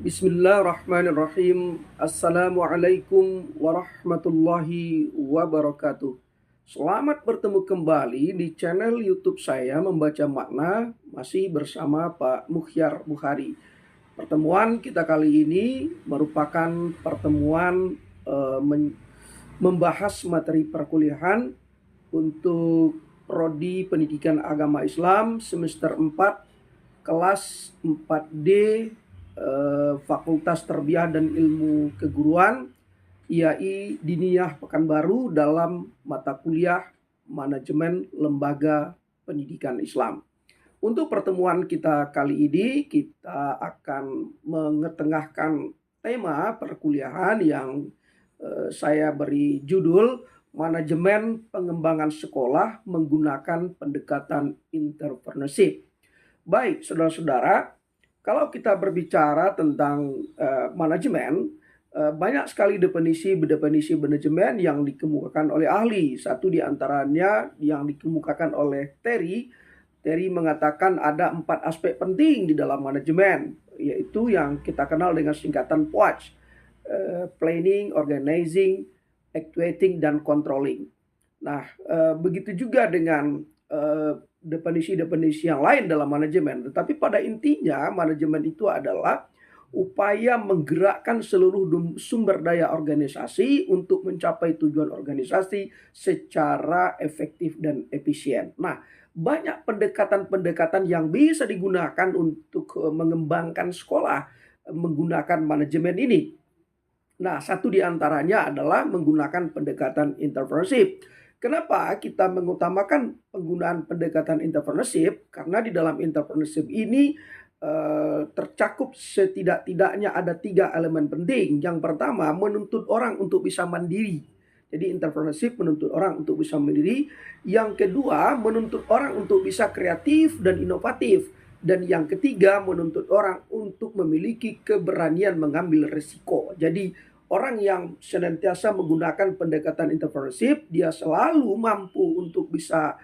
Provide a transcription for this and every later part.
Bismillahirrahmanirrahim. Assalamualaikum warahmatullahi wabarakatuh. Selamat bertemu kembali di channel YouTube saya Membaca Makna, masih bersama Pak Mukhyar Bukhari. Pertemuan kita kali ini merupakan pertemuan membahas materi perkuliahan untuk Prodi Pendidikan Agama Islam semester 4 kelas 4D, Fakultas Tarbiyah dan Ilmu Keguruan IAI Diniyah Pekanbaru dalam mata kuliah Manajemen Lembaga Pendidikan Islam. Untuk pertemuan kita kali ini, kita akan mengetengahkan tema perkuliahan yang saya beri judul Manajemen Pengembangan Sekolah Menggunakan Pendekatan Entrepreneurship. Baik, saudara-saudara, kalau kita berbicara tentang manajemen, banyak sekali definisi manajemen yang dikemukakan oleh ahli. Satu di antaranya yang dikemukakan oleh Terry. Terry mengatakan ada 4 aspek penting di dalam manajemen, yaitu yang kita kenal dengan singkatan POAC. Planning, Organizing, Actuating, dan Controlling. Nah, begitu juga dengan definisi-definisi yang lain dalam manajemen. Tetapi pada intinya manajemen itu adalah upaya menggerakkan seluruh sumber daya organisasi untuk mencapai tujuan organisasi secara efektif dan efisien. Nah, banyak pendekatan-pendekatan yang bisa digunakan untuk mengembangkan sekolah menggunakan manajemen ini. Nah, satu di antaranya adalah menggunakan pendekatan entrepreneurship. Kenapa kita mengutamakan penggunaan pendekatan entrepreneurship? Karena di dalam entrepreneurship ini tercakup setidak-tidaknya ada 3 elemen penting. Yang pertama, menuntut orang untuk bisa mandiri. Jadi entrepreneurship menuntut orang untuk bisa mandiri. Yang kedua, menuntut orang untuk bisa kreatif dan inovatif. Dan yang ketiga, menuntut orang untuk memiliki keberanian mengambil risiko. Jadi orang yang senantiasa menggunakan pendekatan entrepreneurship, dia selalu mampu untuk bisa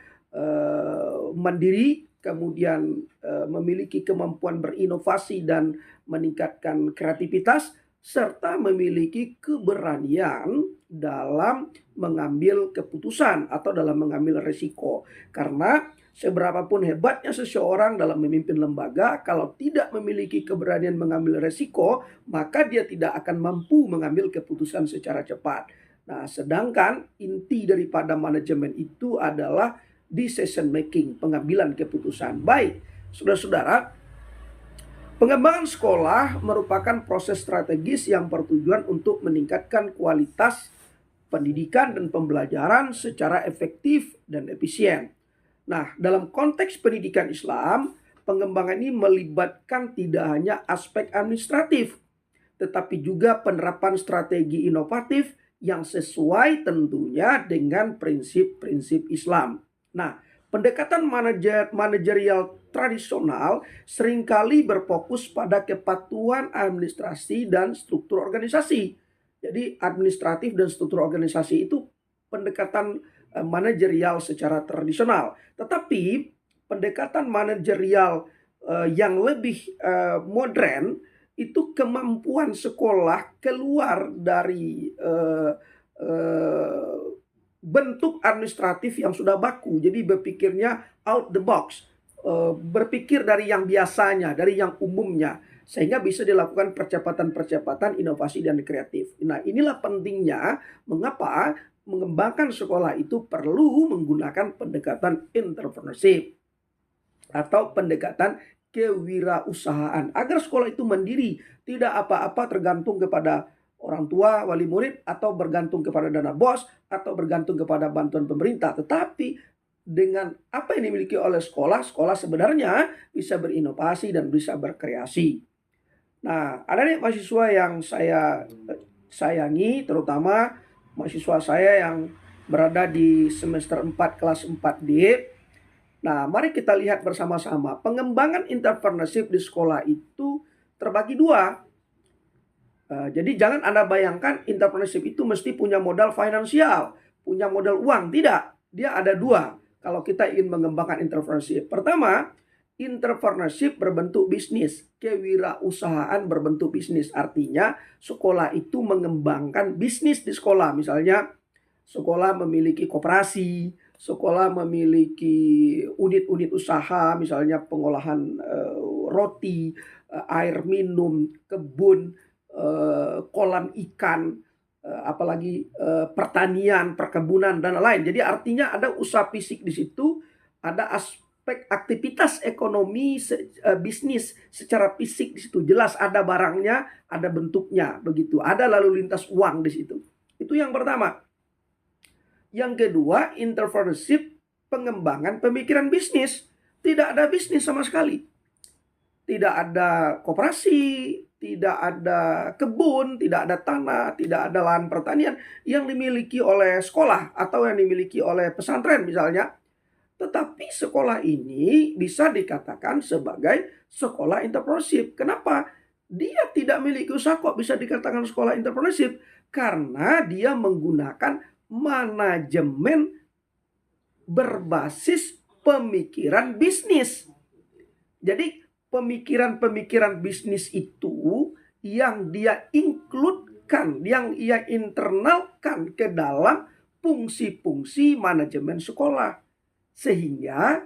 mandiri, kemudian memiliki kemampuan berinovasi dan meningkatkan kreativitas, serta memiliki keberanian dalam mengambil keputusan atau dalam mengambil risiko. Karena seberapapun hebatnya seseorang dalam memimpin lembaga, kalau tidak memiliki keberanian mengambil resiko, maka dia tidak akan mampu mengambil keputusan secara cepat. Nah, sedangkan inti daripada manajemen itu adalah decision making, pengambilan keputusan. Baik, saudara-saudara, pengembangan sekolah merupakan proses strategis yang bertujuan untuk meningkatkan kualitas pendidikan dan pembelajaran secara efektif dan efisien. Nah, dalam konteks pendidikan Islam, pengembangan ini melibatkan tidak hanya aspek administratif, tetapi juga penerapan strategi inovatif yang sesuai tentunya dengan prinsip-prinsip Islam. Nah, pendekatan manajerial tradisional seringkali berfokus pada kepatuhan administrasi dan struktur organisasi. Jadi administratif dan struktur organisasi itu pendekatan manajerial secara tradisional. Tetapi pendekatan manajerial yang lebih modern itu kemampuan sekolah keluar dari bentuk administratif yang sudah baku. Jadi berpikirnya out the box, berpikir dari yang biasanya, dari yang umumnya, sehingga bisa dilakukan percepatan-percepatan inovasi dan kreatif. Nah, inilah pentingnya mengapa mengembangkan sekolah itu perlu menggunakan pendekatan entrepreneurship atau pendekatan kewirausahaan agar sekolah itu mandiri, tidak apa-apa tergantung kepada orang tua, wali murid, atau bergantung kepada dana BOS, atau bergantung kepada bantuan pemerintah. Tetapi dengan apa yang dimiliki oleh sekolah, sekolah sebenarnya bisa berinovasi dan bisa berkreasi. Nah, ada nih mahasiswa yang saya sayangi, terutama mahasiswa saya yang berada di semester 4 kelas 4D. Nah, mari kita lihat bersama-sama. Pengembangan entrepreneurship di sekolah itu terbagi 2. Jadi jangan Anda bayangkan entrepreneurship itu mesti punya modal finansial, punya modal uang. Tidak, dia ada 2 kalau kita ingin mengembangkan entrepreneurship. Pertama, entrepreneurship berbentuk bisnis, kewirausahaan berbentuk bisnis. Artinya sekolah itu mengembangkan bisnis di sekolah. Misalnya sekolah memiliki koperasi, sekolah memiliki unit-unit usaha, misalnya pengolahan roti, air minum, kebun, kolam ikan, apalagi pertanian, perkebunan dan lain. Jadi artinya ada usaha fisik di situ, ada aspek aktivitas ekonomi bisnis secara fisik di situ. Jelas ada barangnya, ada bentuknya, begitu. Ada lalu lintas uang di situ. Itu yang pertama. Yang kedua, entrepreneurship, pengembangan pemikiran bisnis. Tidak ada bisnis sama sekali. Tidak ada koperasi, tidak ada kebun, tidak ada tanah, tidak ada lahan pertanian yang dimiliki oleh sekolah atau yang dimiliki oleh pesantren misalnya. Tetapi sekolah ini bisa dikatakan sebagai sekolah entrepreneurship. Kenapa? Dia tidak memiliki usaha kok bisa dikatakan sekolah entrepreneurship. Karena dia menggunakan manajemen berbasis pemikiran bisnis. Jadi pemikiran-pemikiran bisnis itu yang dia include-kan, yang ia internalkan ke dalam fungsi-fungsi manajemen sekolah. Sehingga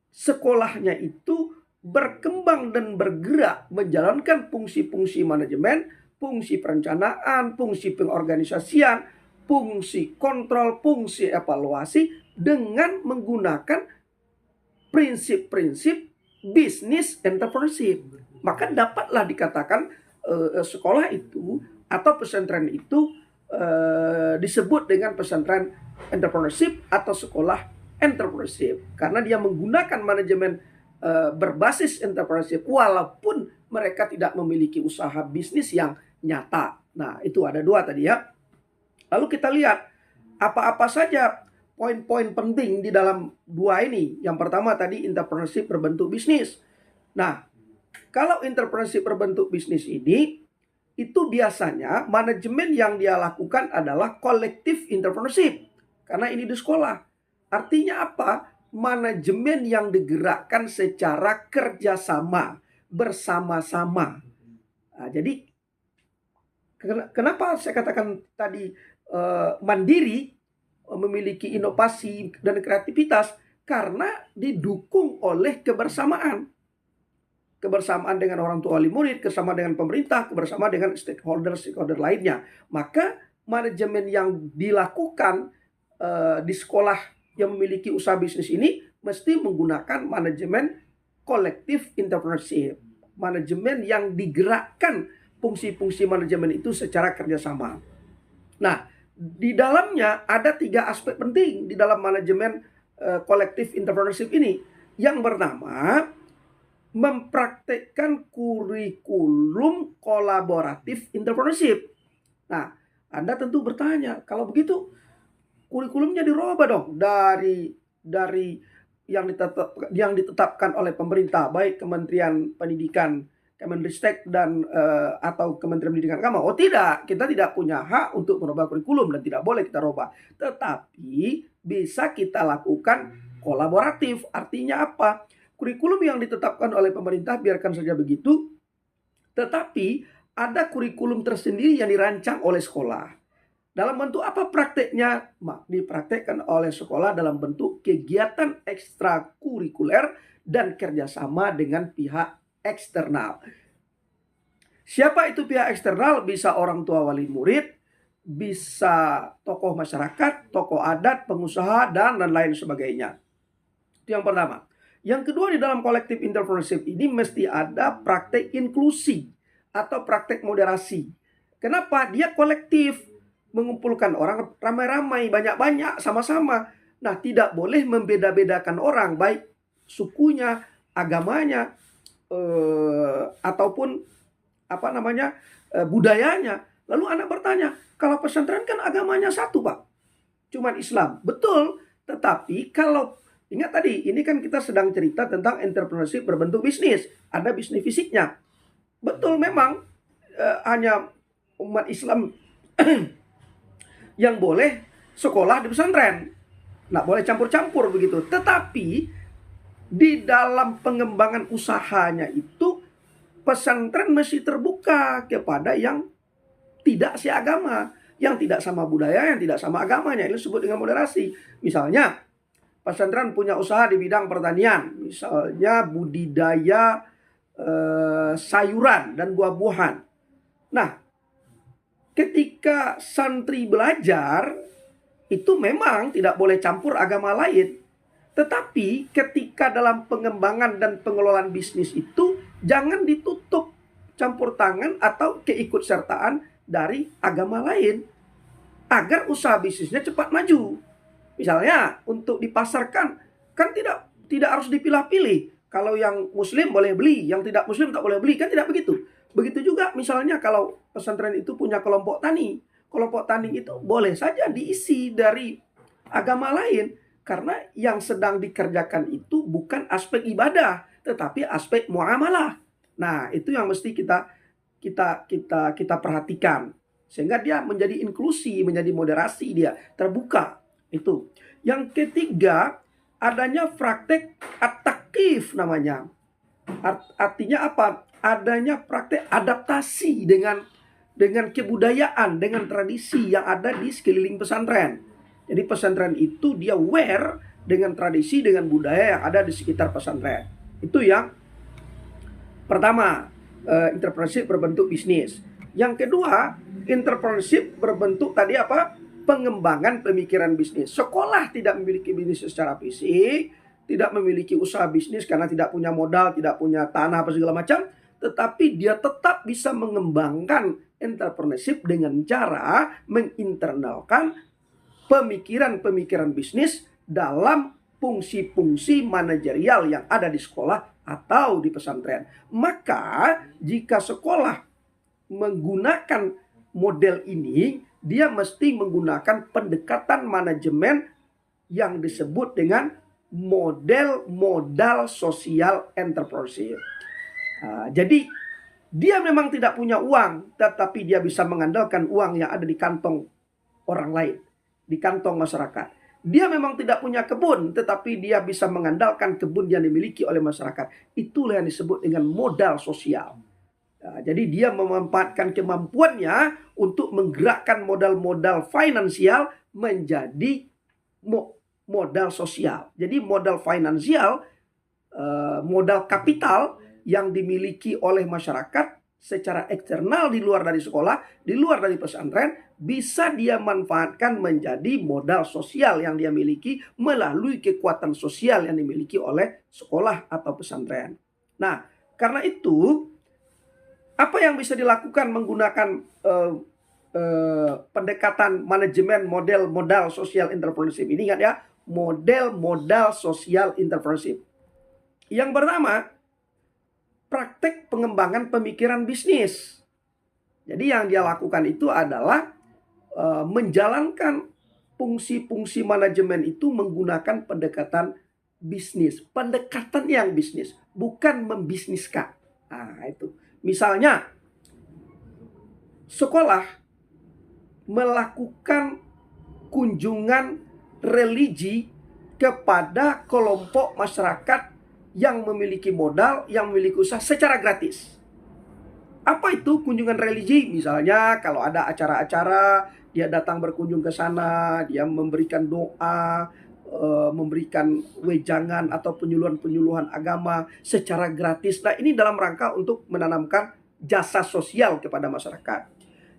sekolahnya itu berkembang dan bergerak menjalankan fungsi-fungsi manajemen, fungsi perencanaan, fungsi pengorganisasian, fungsi kontrol, fungsi evaluasi dengan menggunakan prinsip-prinsip bisnis entrepreneurship. Maka dapatlah dikatakan sekolah itu atau pesantren itu disebut dengan pesantren entrepreneurship atau sekolah entrepreneurship. Karena dia menggunakan manajemen berbasis entrepreneurship walaupun mereka tidak memiliki usaha bisnis yang nyata. Nah, itu ada dua tadi ya. Lalu kita lihat apa-apa saja poin-poin penting di dalam dua ini. Yang pertama tadi entrepreneurship berbentuk bisnis. Nah, kalau entrepreneurship berbentuk bisnis ini, itu biasanya manajemen yang dia lakukan adalah collective entrepreneurship. Karena ini di sekolah. Artinya apa? Manajemen yang digerakkan secara kerjasama, bersama-sama. Nah, jadi kenapa saya katakan tadi mandiri, memiliki inovasi dan kreativitas? Karena didukung oleh kebersamaan. Kebersamaan dengan orang tua wali murid, kebersamaan dengan pemerintah, kebersamaan dengan stakeholder lainnya. Maka manajemen yang dilakukan di sekolah yang memiliki usaha bisnis ini mesti menggunakan manajemen kolektif entrepreneurship. Manajemen yang digerakkan fungsi-fungsi manajemen itu secara kerjasama. Nah, di dalamnya ada 3 aspek penting di dalam manajemen kolektif entrepreneurship ini. Yang pertama, mempraktekkan kurikulum kolaboratif entrepreneurship. Nah, Anda tentu bertanya, kalau begitu kurikulumnya dirubah dong dari yang ditetapkan oleh pemerintah, baik Kementerian Pendidikan, Kemendikbud dan atau Kementerian Pendidikan Agama. Oh tidak, kita tidak punya hak untuk merubah kurikulum dan tidak boleh kita rubah. Tetapi bisa kita lakukan kolaboratif. Artinya apa? Kurikulum yang ditetapkan oleh pemerintah biarkan saja begitu. Tetapi ada kurikulum tersendiri yang dirancang oleh sekolah. Dalam bentuk apa prakteknya? Dipraktekkan oleh sekolah dalam bentuk kegiatan ekstrakurikuler dan kerjasama dengan pihak eksternal. Siapa itu pihak eksternal? Bisa orang tua wali murid, bisa tokoh masyarakat, tokoh adat, pengusaha, dan lain sebagainya. Itu yang pertama. Yang kedua, di dalam kolektif entrepreneurship ini mesti ada praktek inklusi atau praktek moderasi. Kenapa? Dia kolektif, mengumpulkan orang ramai-ramai, banyak-banyak, sama-sama. Nah, tidak boleh membeda-bedakan orang, baik sukunya, agamanya, ataupun budayanya. Lalu anak bertanya, kalau pesantren kan agamanya satu, Pak, cuman Islam. Betul, tetapi kalau ingat tadi, ini kan kita sedang cerita tentang entrepreneurship berbentuk bisnis. Ada bisnis fisiknya. Betul, memang hanya umat Islam yang boleh sekolah di pesantren. Nggak boleh campur-campur begitu. Tetapi di dalam pengembangan usahanya itu pesantren mesti terbuka kepada yang tidak seagama, yang tidak sama budaya, yang tidak sama agamanya. Ini disebut dengan moderasi. Misalnya, pesantren punya usaha di bidang pertanian, misalnya budidaya sayuran dan buah-buahan. Nah, ketika santri belajar, itu memang tidak boleh campur agama lain. Tetapi ketika dalam pengembangan dan pengelolaan bisnis itu, jangan ditutup campur tangan atau keikutsertaan dari agama lain, agar usaha bisnisnya cepat maju. Misalnya untuk dipasarkan, kan tidak harus dipilah-pilih. Kalau yang muslim boleh beli, yang tidak muslim tak boleh beli, kan tidak begitu. Begitu juga misalnya kalau pesantren itu punya kelompok tani. Kelompok tani itu boleh saja diisi dari agama lain, karena yang sedang dikerjakan itu bukan aspek ibadah, tetapi aspek muamalah. Nah, itu yang mesti kita perhatikan, sehingga dia menjadi inklusi, menjadi moderasi, dia terbuka. Itu. Yang ketiga, adanya praktek at-takif namanya. Artinya apa? Adanya praktek adaptasi dengan kebudayaan, dengan tradisi yang ada di sekeliling pesantren. Jadi pesantren itu dia aware dengan tradisi, dengan budaya yang ada di sekitar pesantren. Itu yang pertama, entrepreneurship berbentuk bisnis. Yang kedua, entrepreneurship berbentuk tadi apa? Pengembangan pemikiran bisnis. Sekolah tidak memiliki bisnis secara fisik, tidak memiliki usaha bisnis karena tidak punya modal, tidak punya tanah apa segala macam, tetapi dia tetap bisa mengembangkan entrepreneurship dengan cara menginternalkan pemikiran-pemikiran bisnis dalam fungsi-fungsi manajerial yang ada di sekolah atau di pesantren. Maka jika sekolah menggunakan model ini, dia mesti menggunakan pendekatan manajemen yang disebut dengan model modal sosial entrepreneurship. Jadi dia memang tidak punya uang, tetapi dia bisa mengandalkan uang yang ada di kantong orang lain, di kantong masyarakat. Dia memang tidak punya kebun, tetapi dia bisa mengandalkan kebun yang dimiliki oleh masyarakat. Itulah yang disebut dengan modal sosial. Jadi dia memanfaatkan kemampuannya untuk menggerakkan modal-modal finansial menjadi modal sosial. Jadi modal finansial, modal kapital yang dimiliki oleh masyarakat secara eksternal di luar dari sekolah, di luar dari pesantren, bisa dia manfaatkan menjadi modal sosial yang dia miliki melalui kekuatan sosial yang dimiliki oleh sekolah atau pesantren. Nah, karena itu, apa yang bisa dilakukan menggunakan pendekatan manajemen model modal sosial entrepreneurship ini? Ingat ya, model modal sosial entrepreneurship. Yang pertama, praktek pengembangan pemikiran bisnis. Jadi yang dia lakukan itu adalah menjalankan fungsi-fungsi manajemen itu menggunakan pendekatan bisnis. Pendekatan yang bisnis, bukan membisniskan. Nah, itu. Misalnya, sekolah melakukan kunjungan religi kepada kelompok masyarakat yang memiliki modal, yang memiliki usaha secara gratis. Apa itu kunjungan religi? Misalnya kalau ada acara-acara, dia datang berkunjung ke sana, dia memberikan doa, memberikan wejangan atau penyuluhan-penyuluhan agama secara gratis. Nah, ini dalam rangka untuk menanamkan jasa sosial kepada masyarakat.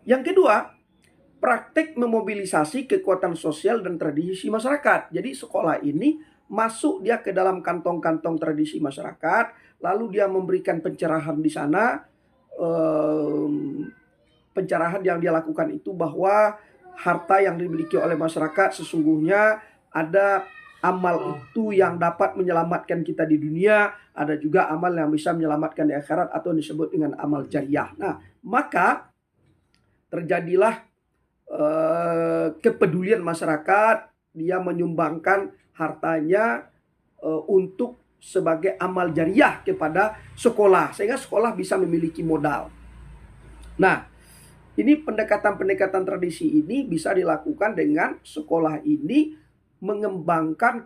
Yang kedua, praktek memobilisasi kekuatan sosial dan tradisi masyarakat. Jadi sekolah ini masuk dia ke dalam kantong-kantong tradisi masyarakat, lalu dia memberikan pencerahan di sana. Pencerahan yang dia lakukan itu bahwa harta yang dimiliki oleh masyarakat sesungguhnya ada amal itu yang dapat menyelamatkan kita di dunia, ada juga amal yang bisa menyelamatkan di akhirat atau disebut dengan amal jariah. Nah, maka terjadilah kepedulian masyarakat, dia menyumbangkan hartanya untuk sebagai amal jariah kepada sekolah, sehingga sekolah bisa memiliki modal. Nah, ini pendekatan-pendekatan tradisi ini bisa dilakukan dengan sekolah ini mengembangkan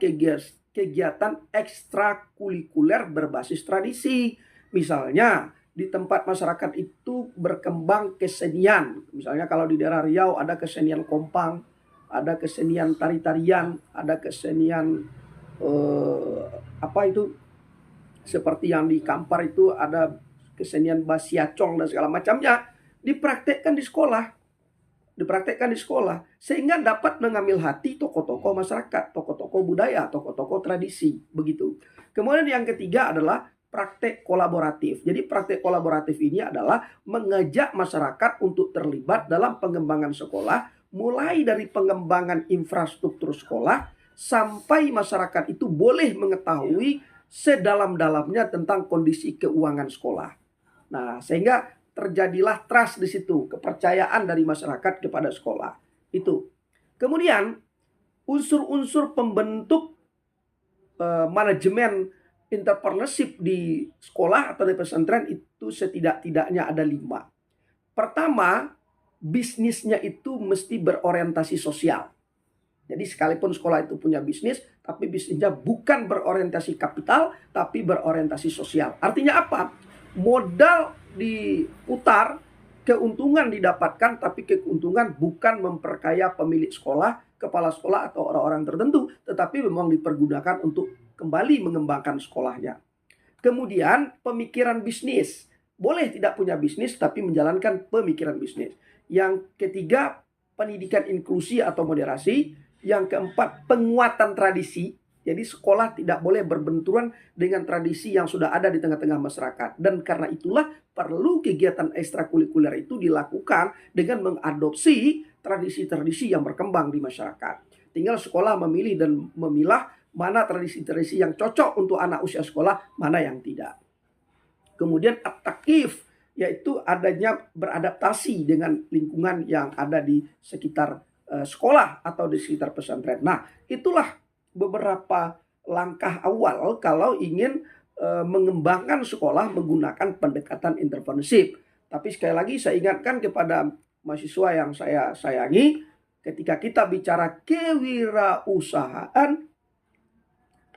kegiatan ekstrakurikuler berbasis tradisi. Misalnya di tempat masyarakat itu berkembang kesenian. Misalnya kalau di daerah Riau ada kesenian kompang, ada kesenian tari-tarian, ada kesenian apa itu, seperti yang di Kampar itu ada kesenian basiacong dan segala macamnya, dipraktekkan di sekolah, sehingga dapat mengambil hati tokoh-tokoh masyarakat, tokoh-tokoh budaya, tokoh-tokoh tradisi, begitu. Kemudian yang ketiga adalah praktek kolaboratif. Jadi praktek kolaboratif ini adalah mengajak masyarakat untuk terlibat dalam pengembangan sekolah, mulai dari pengembangan infrastruktur sekolah sampai masyarakat itu boleh mengetahui sedalam-dalamnya tentang kondisi keuangan sekolah. Nah, sehingga terjadilah trust di situ, kepercayaan dari masyarakat kepada sekolah. Itu. Kemudian unsur-unsur pembentuk manajemen entrepreneurship di sekolah atau di pesantren itu setidak-tidaknya ada 5. Pertama, bisnisnya itu mesti berorientasi sosial. Jadi sekalipun sekolah itu punya bisnis, tapi bisnisnya bukan berorientasi kapital, tapi berorientasi sosial. Artinya apa? Modal diputar, keuntungan didapatkan, tapi keuntungan bukan memperkaya pemilik sekolah, kepala sekolah, atau orang-orang tertentu, tetapi memang dipergunakan untuk kembali mengembangkan sekolahnya. Kemudian pemikiran bisnis. Boleh tidak punya bisnis, tapi menjalankan pemikiran bisnis. Yang ketiga, pendidikan inklusi atau moderasi. Yang keempat, penguatan tradisi. Jadi sekolah tidak boleh berbenturan dengan tradisi yang sudah ada di tengah-tengah masyarakat. Dan karena itulah perlu kegiatan ekstrakurikuler itu dilakukan dengan mengadopsi tradisi-tradisi yang berkembang di masyarakat. Tinggal sekolah memilih dan memilah mana tradisi-tradisi yang cocok untuk anak usia sekolah, mana yang tidak. Kemudian adaptif, yaitu adanya beradaptasi dengan lingkungan yang ada di sekitar sekolah atau di sekitar pesantren. Nah, itulah beberapa langkah awal kalau ingin mengembangkan sekolah menggunakan pendekatan entrepreneurship. Tapi sekali lagi saya ingatkan kepada mahasiswa yang saya sayangi, ketika kita bicara kewirausahaan,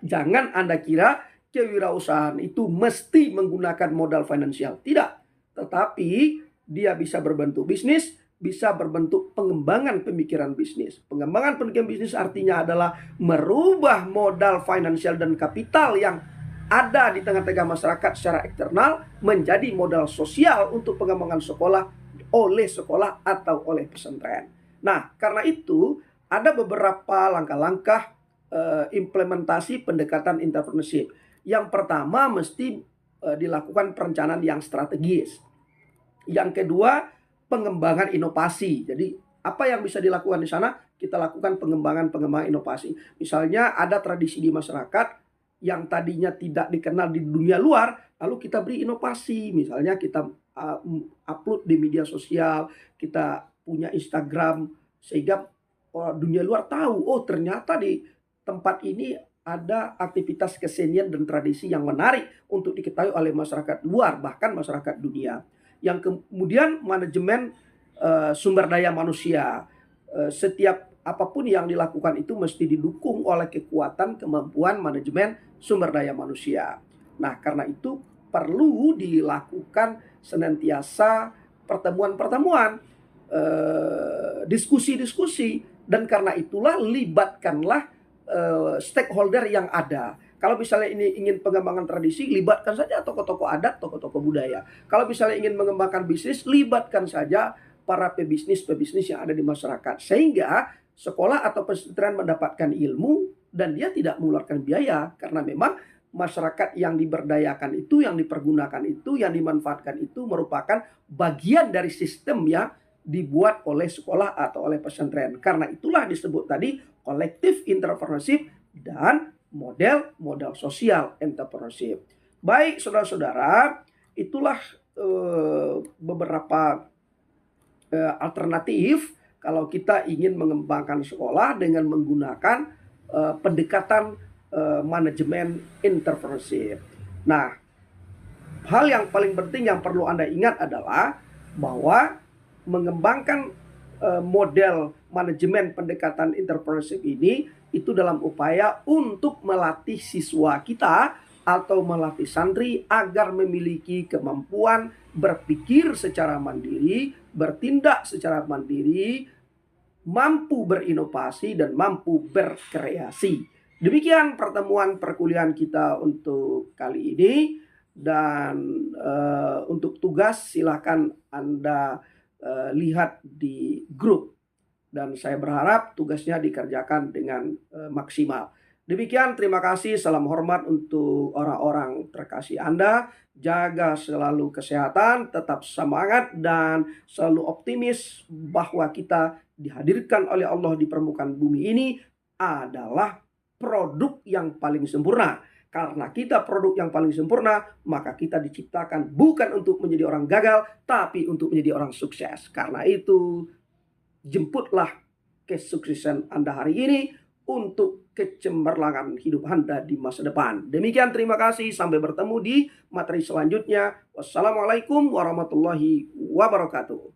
jangan Anda kira kewirausahaan itu mesti menggunakan modal finansial. Tidak. Tetapi dia bisa berbentuk bisnis, bisa berbentuk pengembangan pemikiran bisnis. Pengembangan pemikiran bisnis artinya adalah merubah modal finansial dan kapital yang ada di tengah-tengah masyarakat secara eksternal menjadi modal sosial untuk pengembangan sekolah oleh sekolah atau oleh pesantren. Nah, karena itu ada beberapa langkah-langkah implementasi pendekatan entrepreneurship. Yang pertama mesti dilakukan perencanaan yang strategis. Yang kedua, pengembangan inovasi. Jadi apa yang bisa dilakukan di sana? Kita lakukan pengembangan inovasi. Misalnya ada tradisi di masyarakat yang tadinya tidak dikenal di dunia luar, lalu kita beri inovasi. Misalnya kita upload di media sosial, kita punya Instagram, sehingga dunia luar tahu, oh ternyata di tempat ini ada aktivitas kesenian dan tradisi yang menarik untuk diketahui oleh masyarakat luar, bahkan masyarakat dunia. Yang kemudian manajemen sumber daya manusia. Setiap apapun yang dilakukan itu mesti didukung oleh kekuatan kemampuan manajemen sumber daya manusia. Nah, karena itu perlu dilakukan senantiasa pertemuan-pertemuan, diskusi-diskusi, dan karena itulah libatkanlah stakeholder yang ada. Kalau misalnya ini ingin pengembangan tradisi, libatkan saja tokoh-tokoh adat, tokoh-tokoh budaya. Kalau misalnya ingin mengembangkan bisnis, libatkan saja para pebisnis yang ada di masyarakat. Sehingga sekolah atau pesantren mendapatkan ilmu dan dia tidak mengeluarkan biaya. Karena memang masyarakat yang diberdayakan itu, yang dipergunakan itu, yang dimanfaatkan itu merupakan bagian dari sistem yang dibuat oleh sekolah atau oleh pesantren. Karena itulah disebut tadi collective entrepreneurship dan model sosial entrepreneurship. Baik saudara-saudara, itulah beberapa alternatif kalau kita ingin mengembangkan sekolah dengan menggunakan pendekatan manajemen entrepreneurship. Nah, hal yang paling penting yang perlu Anda ingat adalah bahwa mengembangkan model manajemen pendekatan entrepreneurship ini itu dalam upaya untuk melatih siswa kita atau melatih santri agar memiliki kemampuan berpikir secara mandiri, bertindak secara mandiri, mampu berinovasi dan mampu berkreasi. Demikian pertemuan perkuliahan kita untuk kali ini, dan untuk tugas silakan Anda lihat di grup, dan saya berharap tugasnya dikerjakan dengan maksimal. Demikian, terima kasih, salam hormat untuk orang-orang terkasih Anda. Jaga selalu kesehatan, tetap semangat, dan selalu optimis bahwa kita dihadirkan oleh Allah di permukaan bumi ini adalah produk yang paling sempurna. Karena kita produk yang paling sempurna, maka kita diciptakan bukan untuk menjadi orang gagal, tapi untuk menjadi orang sukses. Karena itu, jemputlah kesuksesan Anda hari ini untuk kecemerlangan hidup Anda di masa depan. Demikian, terima kasih. Sampai bertemu di materi selanjutnya. Wassalamualaikum warahmatullahi wabarakatuh.